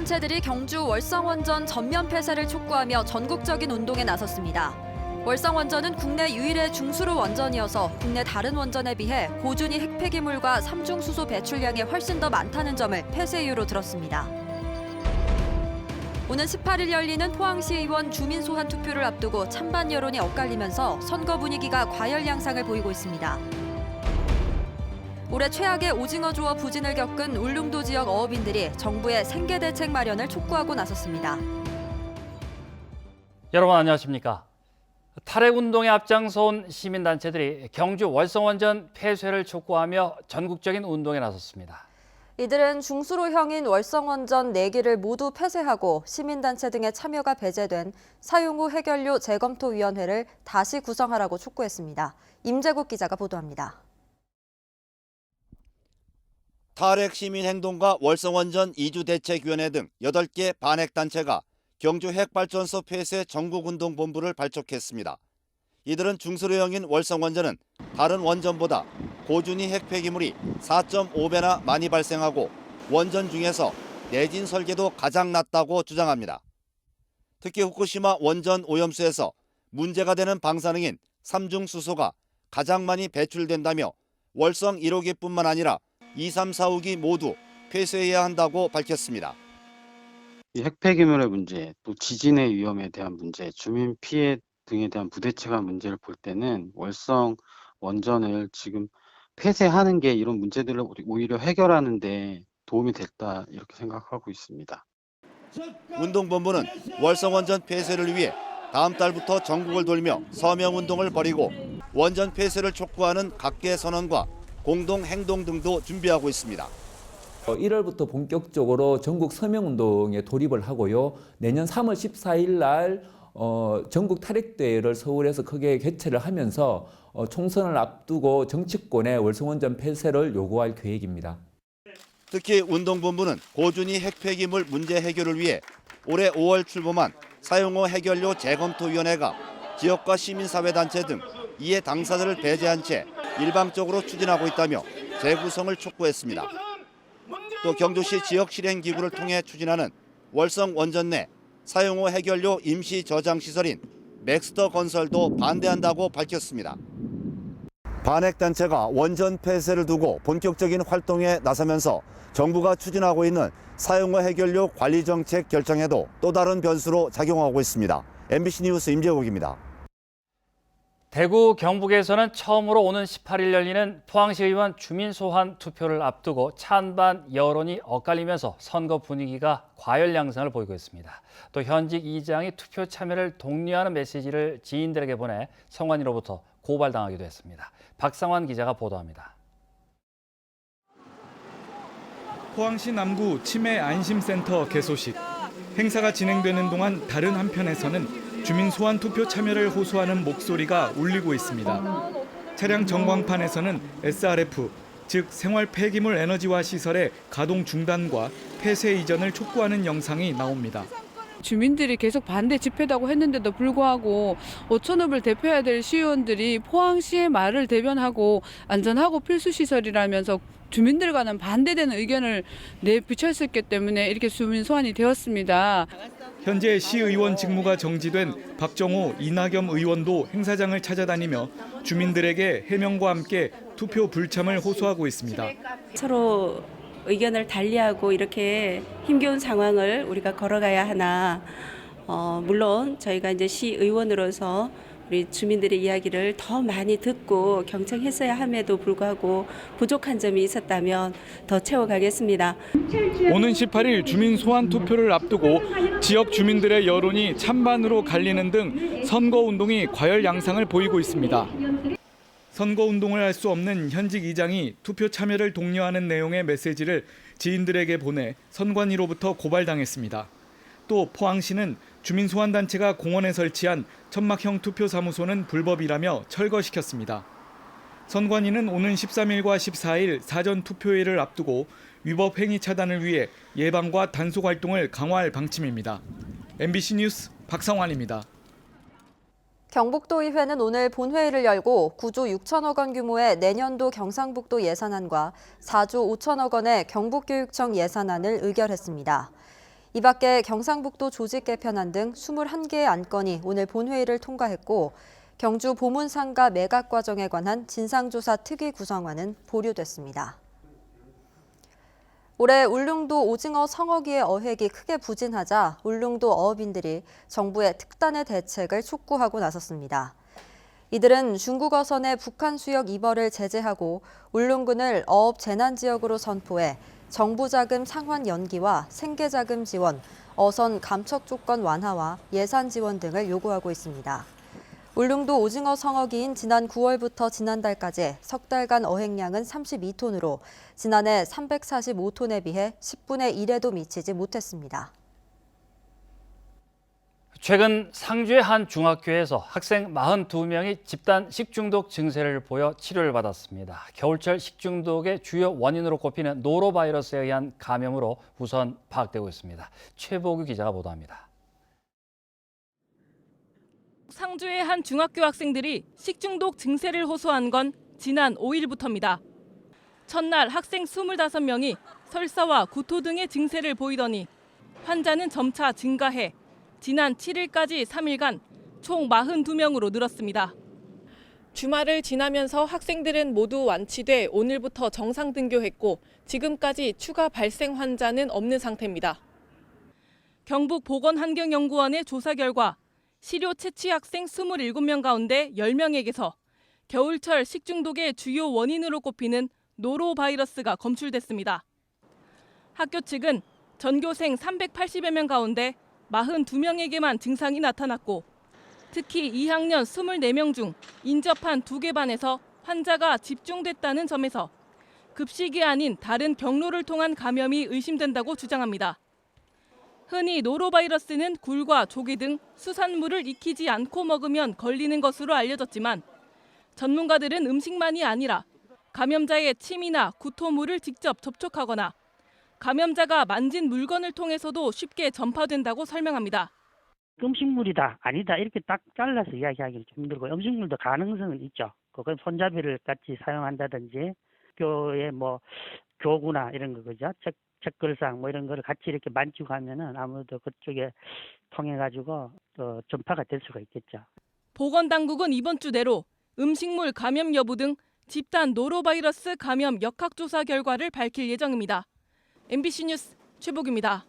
시민단체들이 경주 월성원전 전면 폐쇄를 촉구하며 전국적인 운동에 나섰습니다. 월성원전은 국내 유일의 중수로 원전이어서 국내 다른 원전에 비해 고준위 핵폐기물과 삼중수소 배출량이 훨씬 더 많다는 점을 폐쇄 이유로 들었습니다. 오는 18일 열리는 포항시의원 주민소환 투표를 앞두고 찬반 여론이 엇갈리면서 선거 분위기가 과열 양상을 보이고 있습니다. 올해 최악의 오징어 조업 부진을 겪은 울릉도 지역 어업인들이 정부의 생계 대책 마련을 촉구하고 나섰습니다. 여러분 안녕하십니까? 탈핵운동에 앞장서온 시민단체들이 경주 월성원전 폐쇄를 촉구하며 전국적인 운동에 나섰습니다. 이들은 중수로형인 월성원전 4기를 모두 폐쇄하고 시민단체 등의 참여가 배제된 사용 후 해결료 재검토위원회를 다시 구성하라고 촉구했습니다. 임재국 기자가 보도합니다. 탈핵 시민행동가 월성원전 이주대책위원회 등 8개 반핵단체가 경주 핵발전소 폐쇄 전국운동본부를 발족했습니다. 이들은 중수로형인 월성원전은 다른 원전보다 고준위 핵폐기물이 4.5배나 많이 발생하고 원전 중에서 내진 설계도 가장 낮다고 주장합니다. 특히 후쿠시마 원전 오염수에서 문제가 되는 방사능인 삼중수소가 가장 많이 배출된다며 월성 1호기뿐만 아니라 2, 3, 4호기 모두 폐쇄해야 한다고 밝혔습니다. 이 핵폐기물의 문제, 또 지진의 위험에 대한 문제, 주민 피해 등에 대한 부대책한 문제를 볼 때는 월성 원전을 지금 폐쇄하는 게 이런 문제들을 오히려 해결하는 데 도움이 됐다 이렇게 생각하고 있습니다. 운동본부는 월성원전 폐쇄를 위해 다음 달부터 전국을 돌며 서명운동을 벌이고 원전 폐쇄를 촉구하는 각계 선언과 공동행동 등도 준비하고 있습니다. 1월부터 본격적으로 전국 서명운동에 돌입을 하고요. 내년 3월 14일 날 전국 탈핵대회를 서울에서 크게 개최를 하면서 총선을 앞두고 정치권의 월성원전 폐쇄를 요구할 계획입니다. 특히 운동본부는 고준위 핵폐기물 문제 해결을 위해 올해 5월 출범한 사용호 해결료 재검토위원회가 지역과 시민사회단체 등 이해 당사자를 배제한 채 일방적으로 추진하고 있다며 재구성을 촉구했습니다. 또 경주시 지역실행기구를 통해 추진하는 월성 원전 내 사용호 해결료 임시 저장시설인 맥스터 건설도 반대한다고 밝혔습니다. 반핵단체가 원전 폐쇄를 두고 본격적인 활동에 나서면서 정부가 추진하고 있는 사용호 해결료 관리정책 결정에도 또 다른 변수로 작용하고 있습니다. MBC 뉴스 임재국입니다. 대구 경북에서는 처음으로 오는 18일 열리는 포항시의원 주민소환 투표를 앞두고 찬반 여론이 엇갈리면서 선거 분위기가 과열 양상을 보이고 있습니다. 또 현직 이장이 투표 참여를 독려하는 메시지를 지인들에게 보내 선관위로부터 고발당하기도 했습니다. 박상환 기자가 보도합니다. 포항시 남구 치매 안심센터 개소식. 행사가 진행되는 동안 다른 한편에서는 주민 소환 투표 참여를 호소하는 목소리가 울리고 있습니다. 차량 전광판에서는 SRF, 즉 생활 폐기물 에너지화 시설의 가동 중단과 폐쇄 이전을 촉구하는 영상이 나옵니다. 주민들이 계속 반대 집회다고 했는데도 불구하고 오천읍을 대표해야 될 시의원들이 포항시의 말을 대변하고 안전하고 필수시설이라면서 주민들과는 반대되는 의견을 내비쳤었기 때문에 이렇게 주민 소환이 되었습니다. 현재 시의원 직무가 정지된 박정호, 이낙연 의원도 행사장을 찾아다니며 주민들에게 해명과 함께 투표 불참을 호소하고 있습니다. 서로 의견을 달리하고 이렇게 힘겨운 상황을 우리가 걸어가야 하나, 물론 저희가 이제 시의원으로서 우리 주민들의 이야기를 더 많이 듣고 경청했어야 함에도 불구하고 부족한 점이 있었다면 더 채워가겠습니다. 오는 18일 주민 소환 투표를 앞두고 지역 주민들의 여론이 찬반으로 갈리는 등 선거운동이 과열 양상을 보이고 있습니다. 선거운동을 할 수 없는 현직 이장이 투표 참여를 독려하는 내용의 메시지를 지인들에게 보내 선관위로부터 고발당했습니다. 또 포항시는 주민소환단체가 공원에 설치한 천막형 투표사무소는 불법이라며 철거시켰습니다. 선관위는 오는 13일과 14일 사전 투표일을 앞두고 위법 행위 차단을 위해 예방과 단속 활동을 강화할 방침입니다. MBC 뉴스 박상환입니다. 경북도의회는 오늘 본회의를 열고 9조 6천억 원 규모의 내년도 경상북도 예산안과 4조 5천억 원의 경북교육청 예산안을 의결했습니다. 이 밖에 경상북도 조직 개편안 등 21개의 안건이 오늘 본회의를 통과했고 경주 보문상가 매각 과정에 관한 진상조사 특위 구성안은 보류됐습니다. 올해 울릉도 오징어 성어기의 어획이 크게 부진하자 울릉도 어업인들이 정부의 특단의 대책을 촉구하고 나섰습니다. 이들은 중국 어선의 북한 수역 입어를 제재하고 울릉군을 어업 재난 지역으로 선포해 정부 자금 상환 연기와 생계 자금 지원, 어선 감척 조건 완화와 예산 지원 등을 요구하고 있습니다. 울릉도 오징어 성어기인 지난 9월부터 지난달까지 석 달간 어획량은 32톤으로 지난해 345톤에 비해 10분의 1에도 미치지 못했습니다. 최근 상주의 한 중학교에서 학생 42명이 집단 식중독 증세를 보여 치료를 받았습니다. 겨울철 식중독의 주요 원인으로 꼽히는 노로바이러스에 의한 감염으로 우선 파악되고 있습니다. 최보규 기자가 보도합니다. 상주의 한 중학교 학생들이 식중독 증세를 호소한 건 지난 5일부터입니다. 첫날 학생 25명이 설사와 구토 등의 증세를 보이더니 환자는 점차 증가해 지난 7일까지 3일간 총 42명으로 늘었습니다. 주말을 지나면서 학생들은 모두 완치돼 오늘부터 정상 등교했고 지금까지 추가 발생 환자는 없는 상태입니다. 경북보건환경연구원의 조사 결과 시료 채취 학생 27명 가운데 10명에게서 겨울철 식중독의 주요 원인으로 꼽히는 노로바이러스가 검출됐습니다. 학교 측은 전교생 380여 명 가운데 42명에게만 증상이 나타났고 특히 2학년 24명 중 인접한 2개 반에서 환자가 집중됐다는 점에서 급식이 아닌 다른 경로를 통한 감염이 의심된다고 주장합니다. 흔히 노로바이러스는 굴과 조개 등 수산물을 익히지 않고 먹으면 걸리는 것으로 알려졌지만 전문가들은 음식만이 아니라 감염자의 침이나 구토물을 직접 접촉하거나 감염자가 만진 물건을 통해서도 쉽게 전파된다고 설명합니다. 음식물이다, 아니다 이렇게 딱 잘라서 이야기하기는 좀 힘들고 음식물도 가능성은 있죠. 그건 손잡이를 같이 사용한다든지 학교에 뭐 교구나 이런 거 그죠? 책글상 뭐 이런 거를 같이 이렇게 만지고 하면은 아무래도 그쪽에 통해 가지고 또 전파가 될 수가 있겠죠. 보건당국은 이번 주 내로 음식물 감염 여부 등 집단 노로바이러스 감염 역학조사 결과를 밝힐 예정입니다. MBC 뉴스 최복입니다.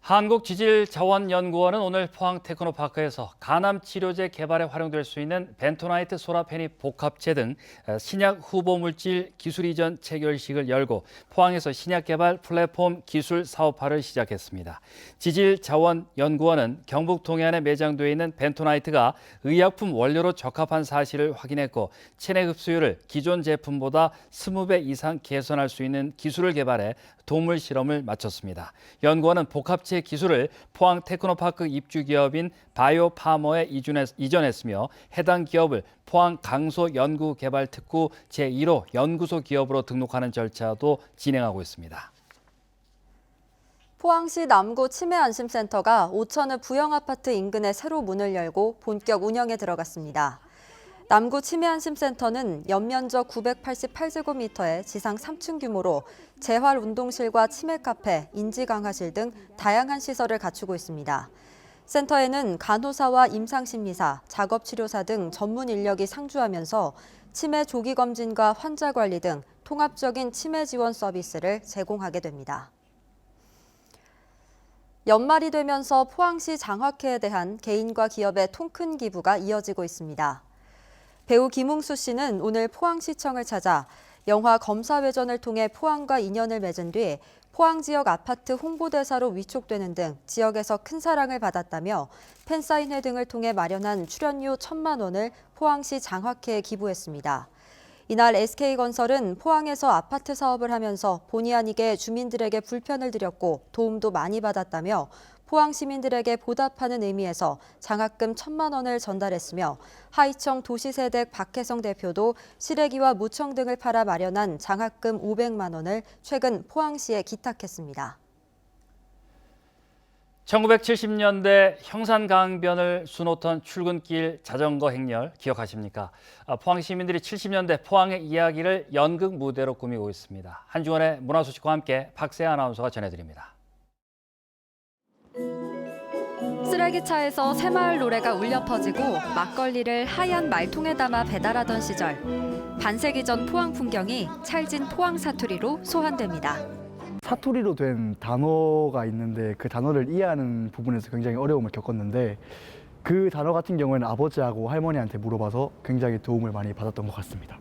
한국지질자원연구원은 오늘 포항 테크노파크에서 간암치료제 개발에 활용될 수 있는 벤토나이트 소라페닙 복합체 등 신약 후보물질 기술 이전 체결식을 열고 포항에서 신약 개발 플랫폼 기술 사업화를 시작했습니다. 지질자원연구원은 경북 동해안에 매장되어 있는 벤토나이트가 의약품 원료로 적합한 사실을 확인했고 체내 흡수율을 기존 제품보다 20배 이상 개선할 수 있는 기술을 개발해 동물 실험을 마쳤습니다. 연구원은 복합체 기술을 포항 테크노파크 입주 기업인 바이오파머에 이전했으며 해당 기업을 포항 강소연구개발특구 제1호 연구소 기업으로 등록하는 절차도 진행하고 있습니다. 포항시 남구 치매안심센터가 오천읍 부영아파트 인근에 새로 문을 열고 본격 운영에 들어갔습니다. 남구 치매안심센터는 연면적 988제곱미터의 지상 3층 규모로 재활운동실과 치매카페, 인지강화실 등 다양한 시설을 갖추고 있습니다. 센터에는 간호사와 임상심리사, 작업치료사 등 전문 인력이 상주하면서 치매 조기검진과 환자관리 등 통합적인 치매 지원 서비스를 제공하게 됩니다. 연말이 되면서 포항시 장학회에 대한 개인과 기업의 통큰 기부가 이어지고 있습니다. 배우 김웅수 씨는 오늘 포항시청을 찾아 영화 검사회전을 통해 포항과 인연을 맺은 뒤 포항 지역 아파트 홍보대사로 위촉되는 등 지역에서 큰 사랑을 받았다며 팬사인회 등을 통해 마련한 출연료 1,000만 원을 포항시 장학회에 기부했습니다. 이날 SK건설은 포항에서 아파트 사업을 하면서 본의 아니게 주민들에게 불편을 드렸고 도움도 많이 받았다며 포항 시민들에게 보답하는 의미에서 장학금 1,000만 원을 전달했으며 하이청 도시세댁 박혜성 대표도 시래기와 무청 등을 팔아 마련한 장학금 500만 원을 최근 포항시에 기탁했습니다. 1970년대 형산강변을 수놓던 출근길 자전거 행렬 기억하십니까? 포항 시민들이 70년대 포항의 이야기를 연극 무대로 꾸미고 있습니다. 한주원의 문화소식과 함께 박세아 아나운서가 전해드립니다. 쓰레기차에서 새마을 노래가 울려 퍼지고 막걸리를 하얀 말통에 담아 배달하던 시절. 반세기 전 포항 풍경이 찰진 포항 사투리로 소환됩니다. 사투리로 된 단어가 있는데 그 단어를 이해하는 부분에서 굉장히 어려움을 겪었는데 그 단어 같은 경우에는 아버지하고 할머니한테 물어봐서 굉장히 도움을 많이 받았던 것 같습니다.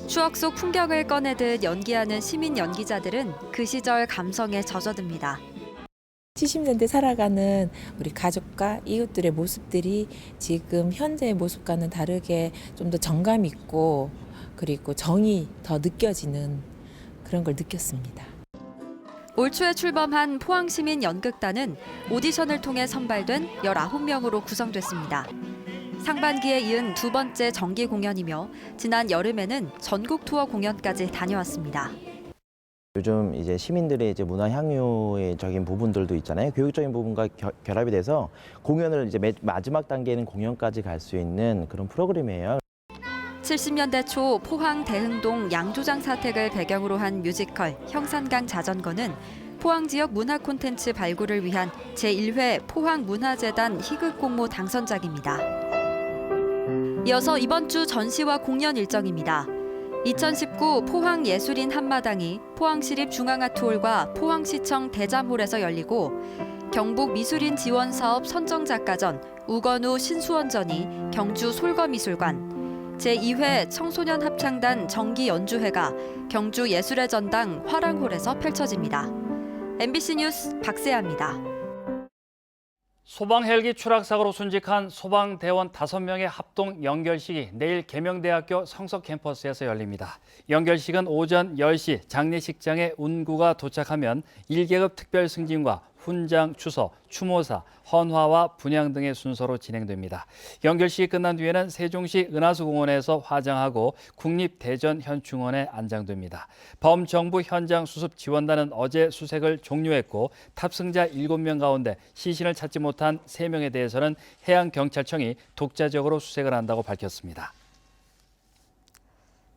추억 속 풍경을 꺼내듯 연기하는 시민 연기자들은 그 시절 감성에 젖어듭니다. 70년대 살아가는 우리 가족과 이웃들의 모습들이 지금 현재의 모습과는 다르게 좀 더 정감 있고 그리고 정이 더 느껴지는 그런 걸 느꼈습니다. 올 초에 출범한 포항시민 연극단은 오디션을 통해 선발된 19명으로 구성됐습니다. 상반기에 이은 두 번째 정기 공연이며 지난 여름에는 전국 투어 공연까지 다녀왔습니다. 요즘 이제 시민들의 이제 문화 향유적인 부분들도 있잖아요. 교육적인 부분과 결합이 돼서 공연을 이제 마지막 단계는 공연까지 갈 수 있는 그런 프로그램이에요. 70년대 초 포항 대흥동 양조장 사택을 배경으로 한 뮤지컬 형산강 자전거는 포항 지역 문화 콘텐츠 발굴을 위한 제1회 포항문화재단 희극 공모 당선작입니다. 이어서 이번 주 전시와 공연 일정입니다. 2019 포항 예술인 한마당이 포항시립 중앙아트홀과 포항시청 대잠홀에서 열리고 경북 미술인 지원 사업 선정작가전 우건우 신수원전이 경주 솔거미술관, 제2회 청소년 합창단 정기 연주회가 경주 예술의 전당 화랑홀에서 펼쳐집니다. MBC 뉴스 박세아입니다. 소방 헬기 추락 사고로 순직한 소방대원 5명의 합동 연결식이 내일 계명대학교 성석 캠퍼스에서 열립니다. 연결식은 오전 10시 장례식장에 운구가 도착하면 1계급 특별 승진과 훈장 추서, 추모사, 헌화와 분향 등의 순서로 진행됩니다. 연결식이 끝난 뒤에는 세종시 은하수공원에서 화장하고 국립대전현충원에 안장됩니다. 범정부 현장 수습 지원단은 어제 수색을 종료했고 탑승자 7명 가운데 시신을 찾지 못한 3명에 대해서는 해양경찰청이 독자적으로 수색을 한다고 밝혔습니다.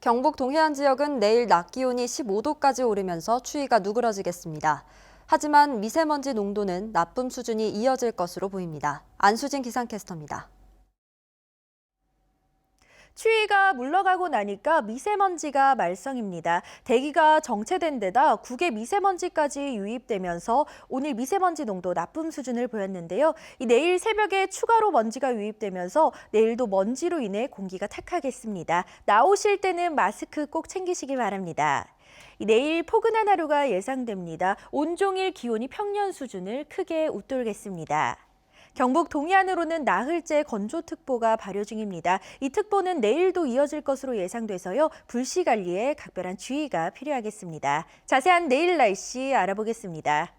경북 동해안 지역은 내일 낮 기온이 15도까지 오르면서 추위가 누그러지겠습니다. 하지만 미세먼지 농도는 나쁨 수준이 이어질 것으로 보입니다. 안수진 기상캐스터입니다. 추위가 물러가고 나니까 미세먼지가 말썽입니다. 대기가 정체된 데다 국외 미세먼지까지 유입되면서 오늘 미세먼지 농도 나쁨 수준을 보였는데요. 내일 새벽에 추가로 먼지가 유입되면서 내일도 먼지로 인해 공기가 탁하겠습니다. 나오실 때는 마스크 꼭 챙기시기 바랍니다. 내일 포근한 하루가 예상됩니다. 온종일 기온이 평년 수준을 크게 웃돌겠습니다. 경북 동해안으로는 나흘째 건조특보가 발효 중입니다. 이 특보는 내일도 이어질 것으로 예상돼서요. 불씨 관리에 각별한 주의가 필요하겠습니다. 자세한 내일 날씨 알아보겠습니다.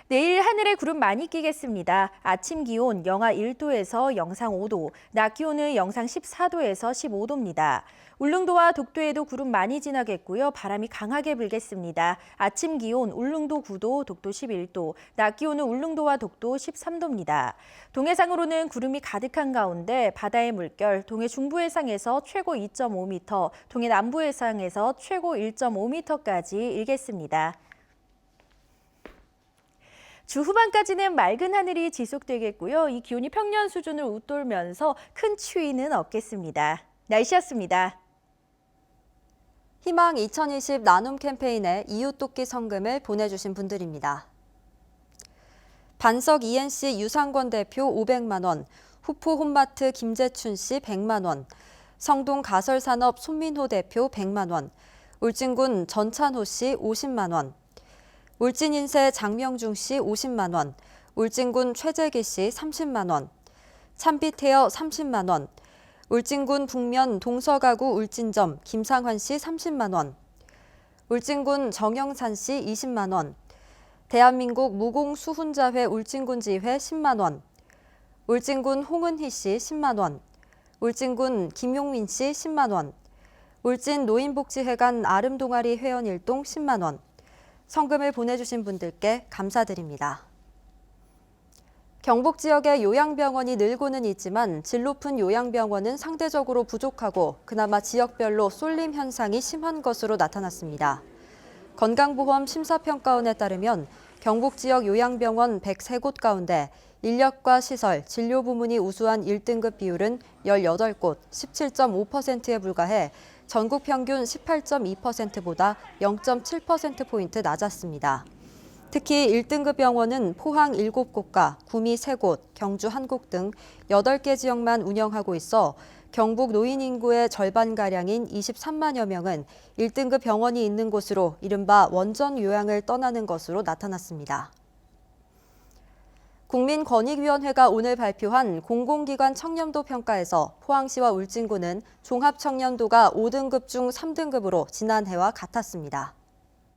내일 하늘에 구름 많이 끼겠습니다. 아침 기온 영하 1도에서 영상 5도, 낮 기온은 영상 14도에서 15도입니다. 울릉도와 독도에도 구름 많이 지나겠고요. 바람이 강하게 불겠습니다. 아침 기온 울릉도 9도, 독도 11도, 낮 기온은 울릉도와 독도 13도입니다. 동해상으로는 구름이 가득한 가운데 바다의 물결 동해 중부해상에서 최고 2.5m, 동해 남부해상에서 최고 1.5m까지 일겠습니다. 주 후반까지는 맑은 하늘이 지속되겠고요. 이 기온이 평년 수준을 웃돌면서 큰 추위는 없겠습니다. 날씨였습니다. 희망 2020 나눔 캠페인에 이웃돕기 성금을 보내주신 분들입니다. 반석 ENC 유상권 대표 500만 원, 후포 홈마트 김재춘 씨 100만 원, 성동 가설산업 손민호 대표 100만 원, 울진군 전찬호 씨 50만 원, 울진인세 장명중 씨 50만 원, 울진군 최재기 씨 30만 원, 참빛헤어 30만 원, 울진군 북면 동서가구 울진점 김상환 씨 30만 원, 울진군 정영산 씨 20만 원, 대한민국 무공수훈자회 울진군 지회 10만 원, 울진군 홍은희 씨 10만 원, 울진군 김용민 씨 10만 원, 울진 노인복지회관 아름동아리 회원 일동 10만 원, 성금을 보내주신 분들께 감사드립니다. 경북 지역의 요양병원이 늘고는 있지만 질 높은 요양병원은 상대적으로 부족하고 그나마 지역별로 쏠림 현상이 심한 것으로 나타났습니다. 건강보험 심사평가원에 따르면 경북 지역 요양병원 103곳 가운데 인력과 시설, 진료 부문이 우수한 1등급 비율은 18곳, 17.5%에 불과해 전국 평균 18.2%보다 0.7%포인트 낮았습니다. 특히 1등급 병원은 포항 7곳과 구미 3곳, 경주 1곳 등 8개 지역만 운영하고 있어 경북 노인 인구의 절반가량인 23만여 명은 1등급 병원이 있는 곳으로 이른바 원전 요양을 떠나는 것으로 나타났습니다. 국민권익위원회가 오늘 발표한 공공기관 청렴도 평가에서 포항시와 울진군은 종합청렴도가 5등급 중 3등급으로 지난해와 같았습니다.